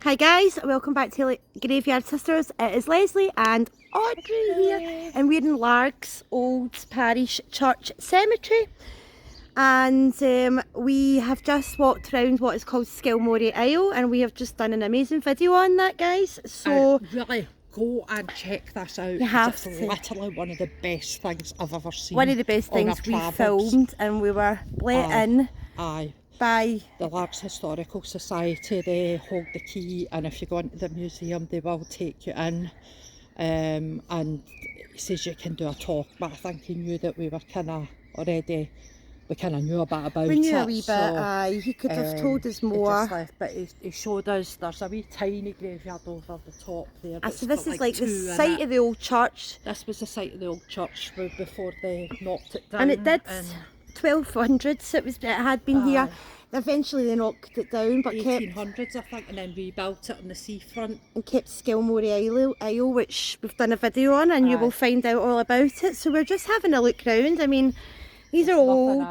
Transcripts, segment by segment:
Hi guys, welcome back to Graveyard Sisters. It is Leslie and Audrey here, and we're in Largs Old Parish Church Cemetery, and we have just walked around what is called Skilmorey Isle, and we have just done an amazing video on that, guys. So really go and check this out. You have it's to. literally one of the best things I've ever seen. One of the best things we filmed, and we were let in by the Largs Historical Society. They hold the key, and if you go into the museum they will take you in, and he says you can do a talk, but I think he knew that we were kind of already, we kind of knew a bit about it. We knew a wee bit, he could have told us more. But he showed us there's a wee tiny graveyard over the top there. So this is like the site of the old church. This was the site of the old church before they knocked it down. And it did, 1200s it had been here. Eventually they knocked it down, but 1800s I think, and then rebuilt it on the seafront. And kept Skilmorey Isle, which we've done a video on, and you will find out all about it. So we're just having a look round. I mean, these are old.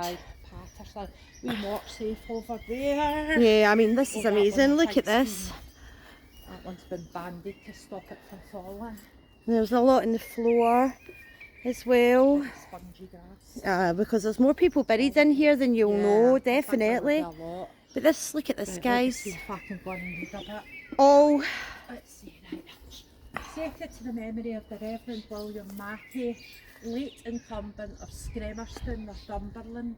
We walk safe over there. Yeah, I mean, this is amazing. Look at this. That one's been banded to stop it from falling. There's a lot on the floor as well. Spongy grass. Because there's more people buried in here than you'll know, definitely. But this, look at this, guys. See if I can go and read a bit. Oh. Let's see, right. Sacred to the memory of the Reverend William Mackay, late incumbent of Scremerston, Northumberland,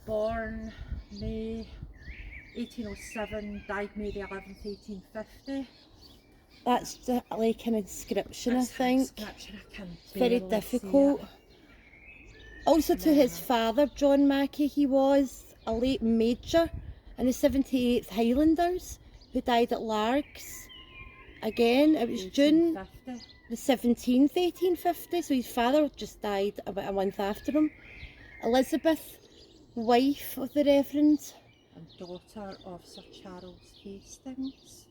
born May 1807, died May the 11th, 1850. That's like an inscription, I think. Inscription, I can very difficult. Also to his father, John Mackay, he was a late major in the 78th Highlanders who died at Largs. Again, it was June the 17th, 1850, so his father just died about a month after him. Elizabeth, wife of the Reverend. And daughter of Sir Charles Hastings.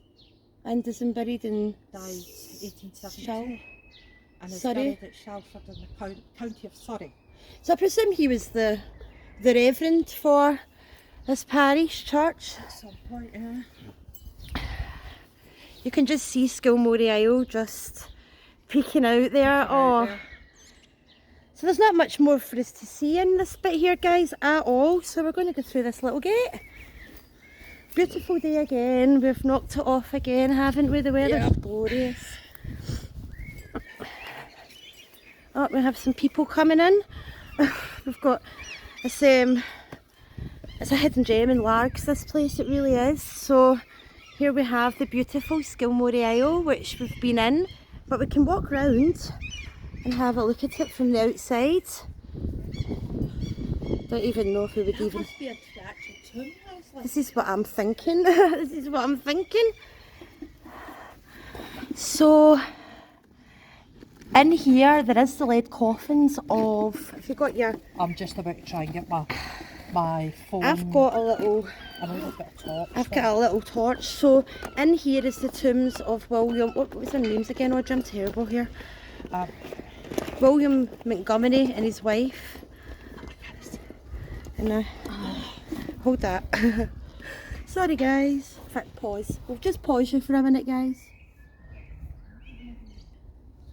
And is buried in... Died 1870. And is buried at Shalford in the county of Surrey. So I presume he was the Reverend for this parish church. At some point, yeah. You can just see Skilmorey Isle just peeking out there. So there's not much more for us to see in this bit here, guys, at all. So we're going to go through this little gate. Beautiful day again. We've knocked it off again, haven't we? The weather's glorious. Oh, we have some people coming in. We've got this, it's a hidden gem in Largs, this place, it really is. So here we have the beautiful Skilmorey Isle, which we've been in, but we can walk round and have a look at it from the outside. Don't even know if we would even... Must be an actual tomb, Leslie. This is what I'm thinking. This is what I'm thinking. So in here there is the lead coffins of... Have you got your... I'm just about to try and get my phone. I've got a little bit of torch. I've got a little torch. So in here is the tombs of William... What was their names again, Audrey? I'm terrible here. William Montgomery and his wife. And hold that. Sorry guys. In fact, pause. We'll just pause you for a minute, guys.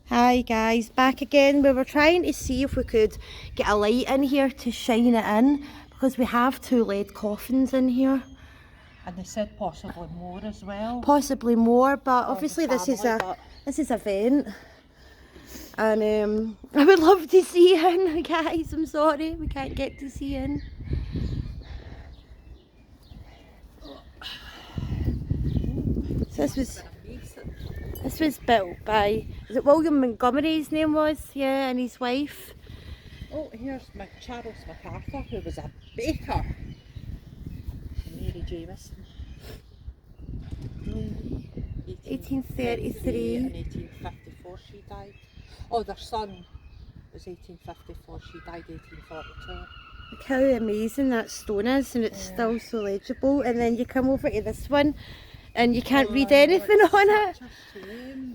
Hi guys, back again. We were trying to see if we could get a light in here to shine it in, because we have two lead coffins in here. And they said possibly more as well. Possibly more, but obviously this is a vent. And I would love to see in, guys. I'm sorry, we can't get to see in. So this was built by, is it William Montgomery his name was? Yeah, and his wife. Oh, here's Charles MacArthur, who was a baker. Mary Jameson. 1833. And 1854 she died. Oh, their son was 1854, she died 1842. Look how amazing that stone is, and it's still so legible. And then you come over to this one and you can't read anything on it.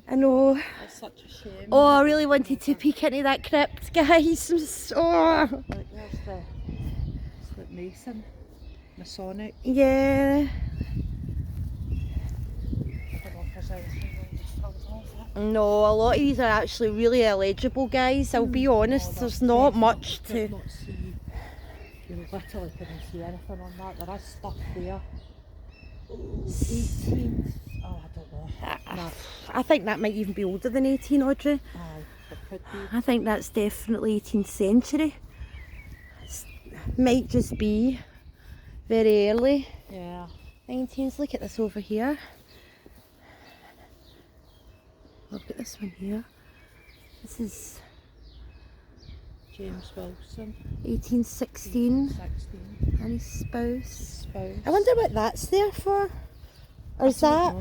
I know. It's such a shame. Oh, I really wanted to peek into that crypt, guys. Look, there's the Mason, Masonic. Yeah. anything on the front of it. No, a lot of these are actually really illegible, guys. I'll be honest, No, there's that's not definitely- much you could to... not see, you literally couldn't see anything on that. There is stuff there. 18th, oh, I don't know. No, I think that might even be older than 18, Audrey. aye, it could be. I think that's definitely 18th century. Might just be very early Yeah. 19s. Look at this over here. Look at this one here. This is James Wilson, 1816 16, and his spouse. spouse. I wonder what that's there for. Or is that... I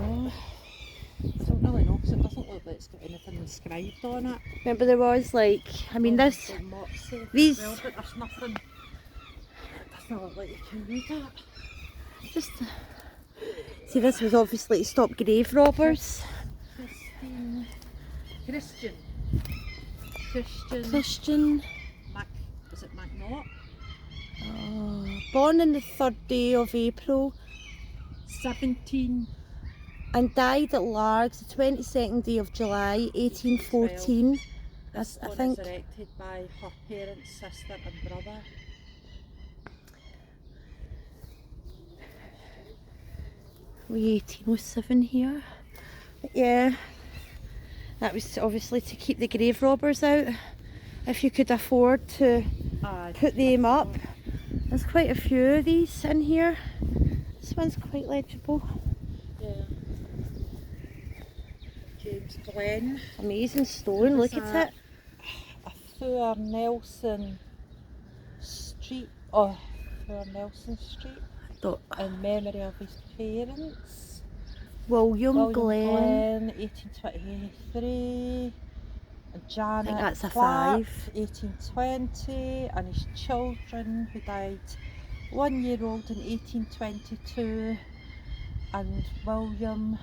don't really know because it doesn't look like it's got anything inscribed on it. Remember there was like... I mean this... Like Moxie. These- Well, but there's nothing. It doesn't look like you can read it. Just... See, this was obviously to stop grave robbers. Christian. Christian. Christian. Mac. Was it MacNaught? Born on the 3rd day of April 17. and died at Largs the 22nd day of July 1814. This I one think... is erected by her parents, sister and brother. We 1807 here. But yeah, that was obviously to keep the grave robbers out. If you could afford to Aye. put them up. There's quite a few of these in here. This one's quite legible. Yeah. James Glenn. Amazing stone, look at it. Thur Nelson Street. Oh, Thur Nelson Street. Don't- In memory of his parents. William Glenn. Glenn, 1823. And Janet that's a Clark, 5. 1820. And his children who died 1 year old in 1822. And William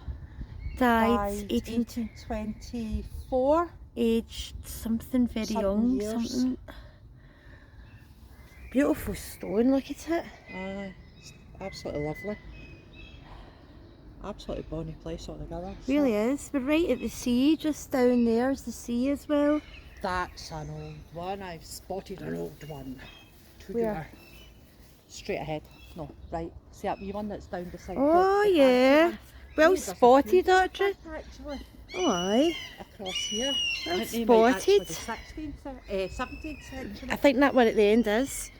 Died 1824. aged something very Something young. years. Something. Beautiful stone, look at it. It's absolutely lovely. Absolutely bonny place altogether. Really is. We're right at the sea, just down there is the sea as well. That's an old one. I've spotted an old one. Where? Straight ahead. No, right. See that wee one that's down beside Oh the yeah. fancy one? Well There's a spotted, huge Audrey. one, actually, Oh aye. across here. Well I think they might actually be spotted. 17th century. I think that one at the end is.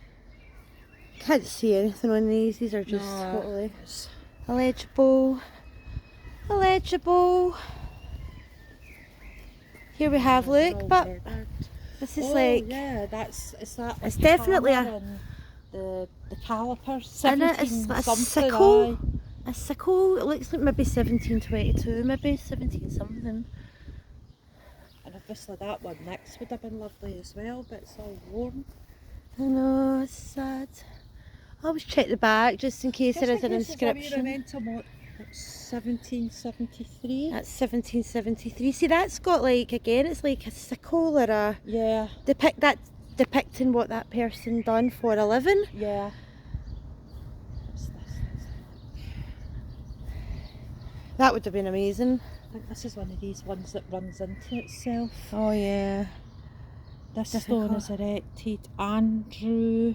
Can't see anything on these. These are just No, totally it's- illegible. Illegible. Here we have, they're look, all but weathered. this is Oh, like... yeah, that's is that. It's like definitely a- hammer and the calipers. And it's 17 a something, sickle. aye. A sickle, it looks like maybe 1722, maybe 17 something. And obviously that one next would have been lovely as well, but it's all worn. I know, it's sad. I always check the back just in case there is an inscription. 1773. That's 1773. See, that's got like, again, it's like a sickle or a Yeah, depicting what that person done for a living. yeah. What's this? That would have been amazing. I think this is one of these ones that runs into itself. Oh yeah. This Difficult. stone is erected Andrew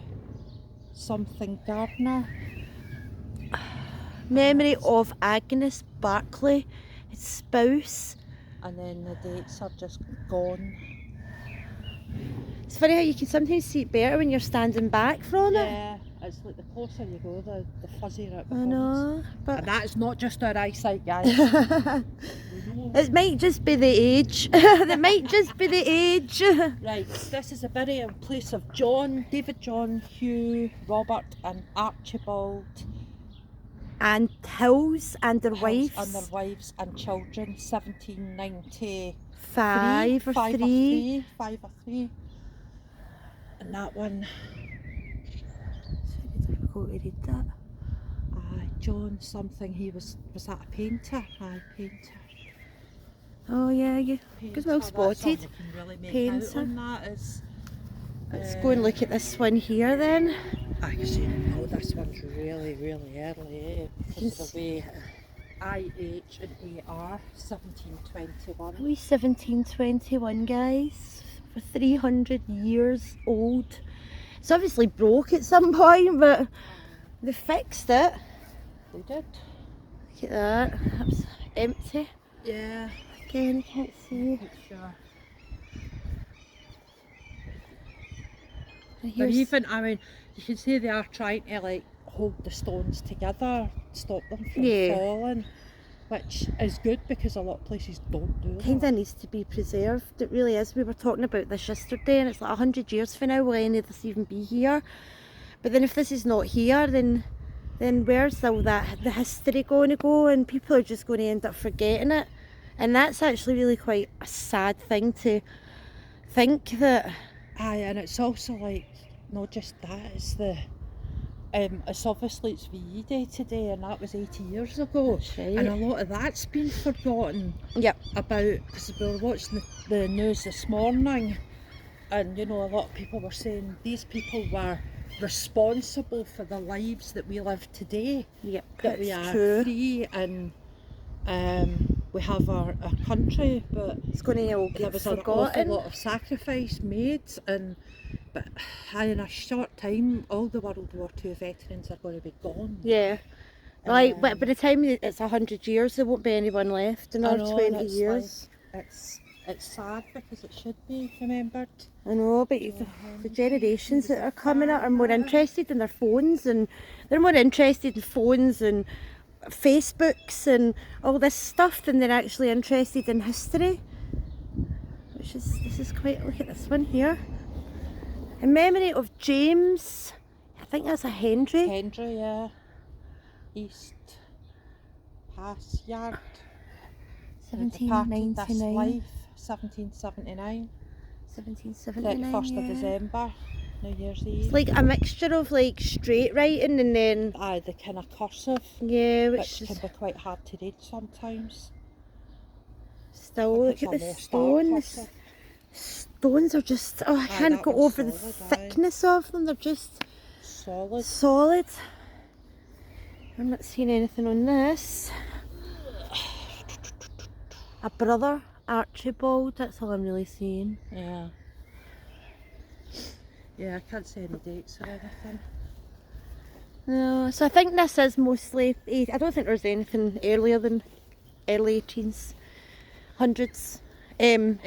something Gardner. Memory of Agnes Barclay, his spouse. And then the dates are just gone. It's funny how you can sometimes see it better when you're standing back from it. Yeah, it's like the closer you go, the fuzzier it I becomes. know, but And that is not just our eyesight, guys. We know. it might just be the age. It might just be the age. Right, this is a burial place of John, David John, Hugh, Robert and Archibald And Hills and their Hills wives. and their wives and children, 1793. Five or three. Five or three. And that one, It's very difficult to read that. John something, he was that a painter? Aye, painter. Oh yeah, you good well Painter, that's all spotted. we can really make Painter. out on that is, Let's go and look at this one here then. I can see, oh, this one's really, really early, because of the way IH and AR, 1721. We 1721, guys. For 300 years old. It's obviously broke at some point, but they fixed it. They did. Look at that. That's empty. Yeah. Again, I can't see. Sure. And But here's even, I mean, you can see they are trying to like hold the stones together, stop them from Yeah. falling, which is good because a lot of places don't do kind that. of needs to be preserved. It really is. We were talking about this yesterday, and it's like 100 years from now will any of this even be here? But then if this is not here, then where's all that the history going to go? And people are just going to end up forgetting it. And that's actually really quite a sad thing to think that. Aye, and it's also like not just that. It's the it's obviously it's VE Day today, and that was 80 years ago. That's right. And a lot of that's been forgotten. Yep. About, because we were watching the news this morning, and you know, a lot of people were saying these people were responsible for the lives that we live today, Yep. that we That's are true. free and we have our country, but It's going to all there get was an forgotten. awful lot of sacrifice made, but in a short time all the World War II veterans are going to be gone. Yeah. Like, but by the time it's 100 years, there won't be anyone left. I Another know, 20 and it's years. like, it's sad because it should be remembered. I know, but the generations that are coming up are more interested in their phones, and they're more interested in phones and Facebooks and all this stuff than they're actually interested in history. This is quite, look at this one here. In memory of James, I think that's a Hendry. Hendry, yeah. East Pass Yard. Departed this 1799. life, 1779. 1779. 31st of yeah. December, New Year's Eve. It's like a mixture of like straight writing and then, Aye, the kind of cursive, yeah, which which can is be quite hard to read sometimes. still, look It's at a the more stark stones. cursive. Stones are just, oh, I can't that go one's over the solid, aye. thickness of them. They're just Solid. solid. I'm not seeing anything on this. A brother, Archibald, that's all I'm really seeing. Yeah. Yeah, I can't say any dates or anything. No, so I think this is mostly, I don't think there's anything earlier than early 1800s. Early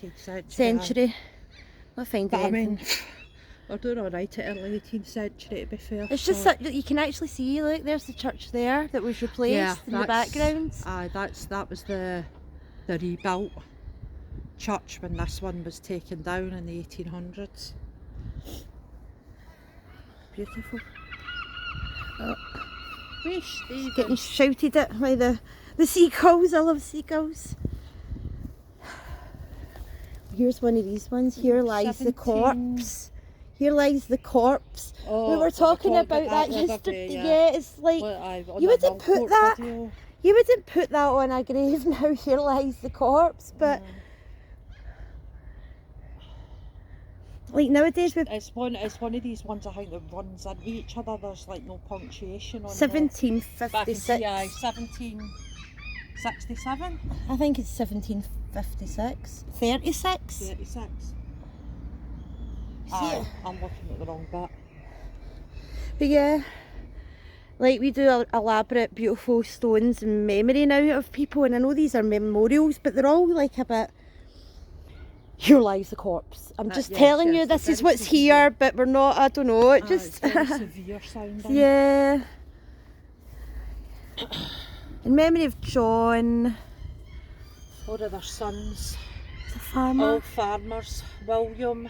18th Century. Not find But I anything. mean, we're doing alright at early 18th century, to be fair. It's just that you can actually see, look, there's the church there that was replaced in the background. Aye, that was the rebuilt church when this one was taken down in the 1800s. Beautiful. Wish Getting shouted at by the seagulls. I love seagulls. Here's one of these ones. Here lies the 17. corpse. Here lies the corpse. We were talking about that yesterday. Yeah, it's like you wouldn't put that. Video. You wouldn't put that on a grave now. Here lies the corpse, but like nowadays with It's one of these ones I think that runs into each other. There's like no punctuation on it. 1756. Yeah, 1767. I think it's 1756. 36. 36. See Aye, it? I'm looking at the wrong bit. But yeah, like we do elaborate, beautiful stones in memory now of people, and I know these are memorials, but they're all like a bit. Here lies the corpse. I'm just Yes, telling you, yes, this it's is very what's severe. here, but we're not. I don't know. It just. It's very severe sounding. Yeah. In memory of John, Four of their sons, the farmer. all farmers. William,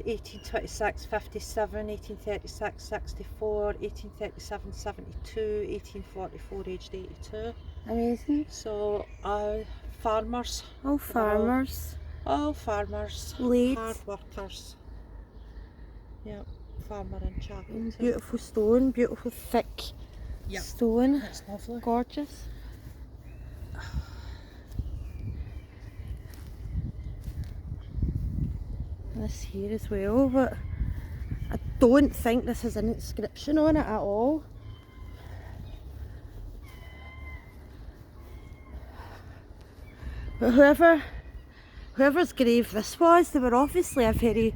1826, 57, 1836, 64, 1837, 72, 1844, aged 82. Amazing. So, farmers. All farmers. All farmers. Late. Hard workers. Yep, farmer in Chapelton. Beautiful stone, beautiful thick Yep. stone. It's lovely. Gorgeous. This here as well, but I don't think this has an inscription on it at all. But whoever's grave this was, they were obviously a very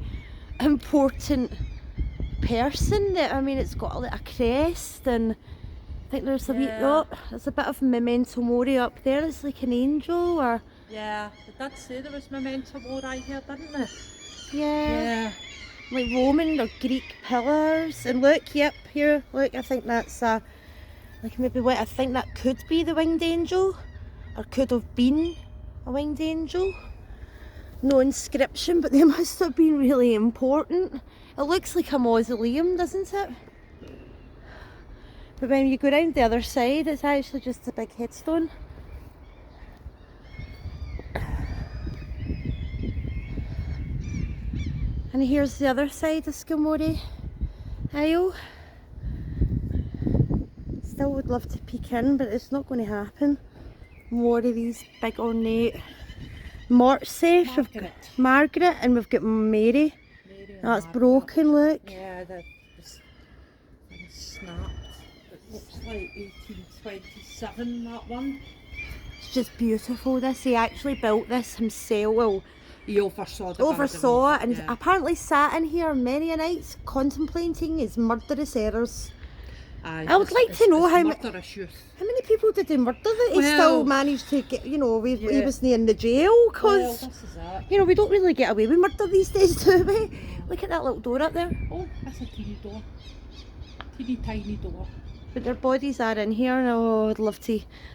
important person. I mean, it's got like a crest, and I think there's a wee, Yeah. oh, there's a bit of memento mori up there. It's like an angel, or Yeah, they did say there was memento mori here, didn't they? yeah, Yeah. like Roman or Greek pillars. And look, yep, here, look, I think that's like maybe what I think that could be the winged angel, or could have been a winged angel. No inscription, but they must have been really important. It looks like a mausoleum, doesn't it? But when you go round the other side, it's actually just a big headstone. And here's the other side of Skilmore Isle. Still would love to peek in, but it's not going to happen. More of these big ornate Mortsey. We've got Margaret, and we've got Mary. Mary and That's Margaret. broken, look. Yeah, the thing snapped. It looks like 1827, that one. It's just beautiful, this. He actually built this himself. Well, He oversaw the oversaw it, and yeah. apparently sat in here many a night contemplating his murderous errors. Aye, I would like to know how murderous youth. How many people did he murder that he Well- still managed to get, you know, he Yeah. was near in the jail? Well, Because, this is it. you know, we don't really get away with murder these days, do we? Look at that little door up there. Oh, that's a teeny door. Teeny tiny door. But their bodies are in here, and oh, I'd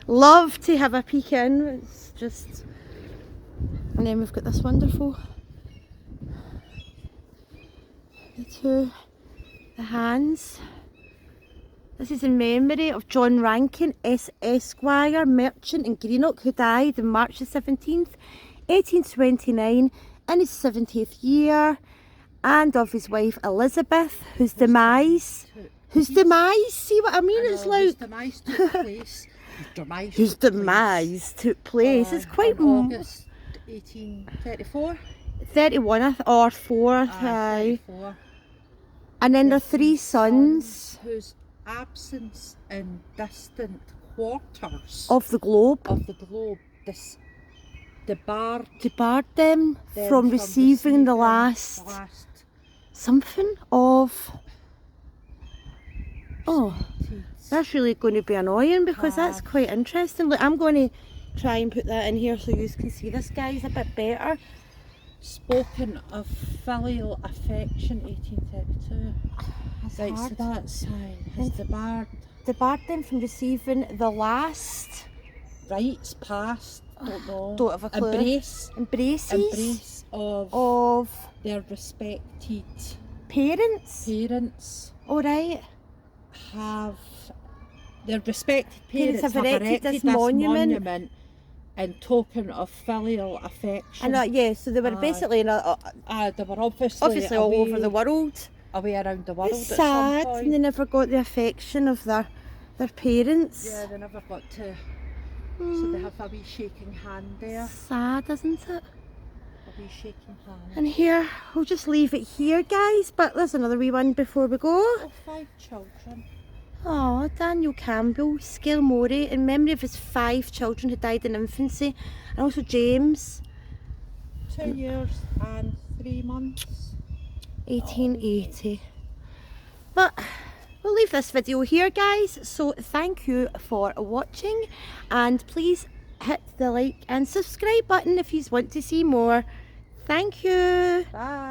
love to have a peek in. It's just, and then we've got this wonderful, the hands. This is in memory of John Rankin, Esquire, merchant in Greenock, who died on March the 17th, 1829, in his 70th year, and of his wife Elizabeth, whose demise. See what I mean? It's His like demise took place. whose demise took place. It's quite on August 1834. 31 or 4th, aye. 34. And then their three sons whose absence in distant quarters of the globe of the globe debarred debarred them them from receiving the last something of. Oh, deeds. that's really going to be annoying, because that's Have. quite interesting. Look, I'm going to try and put that in here so you can see this guy's a bit better. Spoken of filial affection, 1832. That's Right, hard. so that's has debarred Debarred them from receiving the last rights past. Don't know. Don't have a clue. Embrace of their respected parents. parents. All right. Have their respected Parents parents have have erected erected this this monument. monument in token of filial affection. And yeah, so they were Aye. basically in They were obviously all away, over the world. away around the world It's at sad, some and they point. never got the affection of their parents. Yeah, they never got to. So they have a wee shaking hand there. Sad, isn't it? A wee shaking hand. And here, we'll just leave it here, guys. But there's another wee one before we go. Oh, 5 children. Oh, Daniel Campbell, Skilmore, in memory of his 5 children who died in infancy, and also James, 2 years and 3 months. 1880. But we'll leave this video here, guys. So thank you for watching, and please hit the like and subscribe button if you want to see more. Thank you. Bye.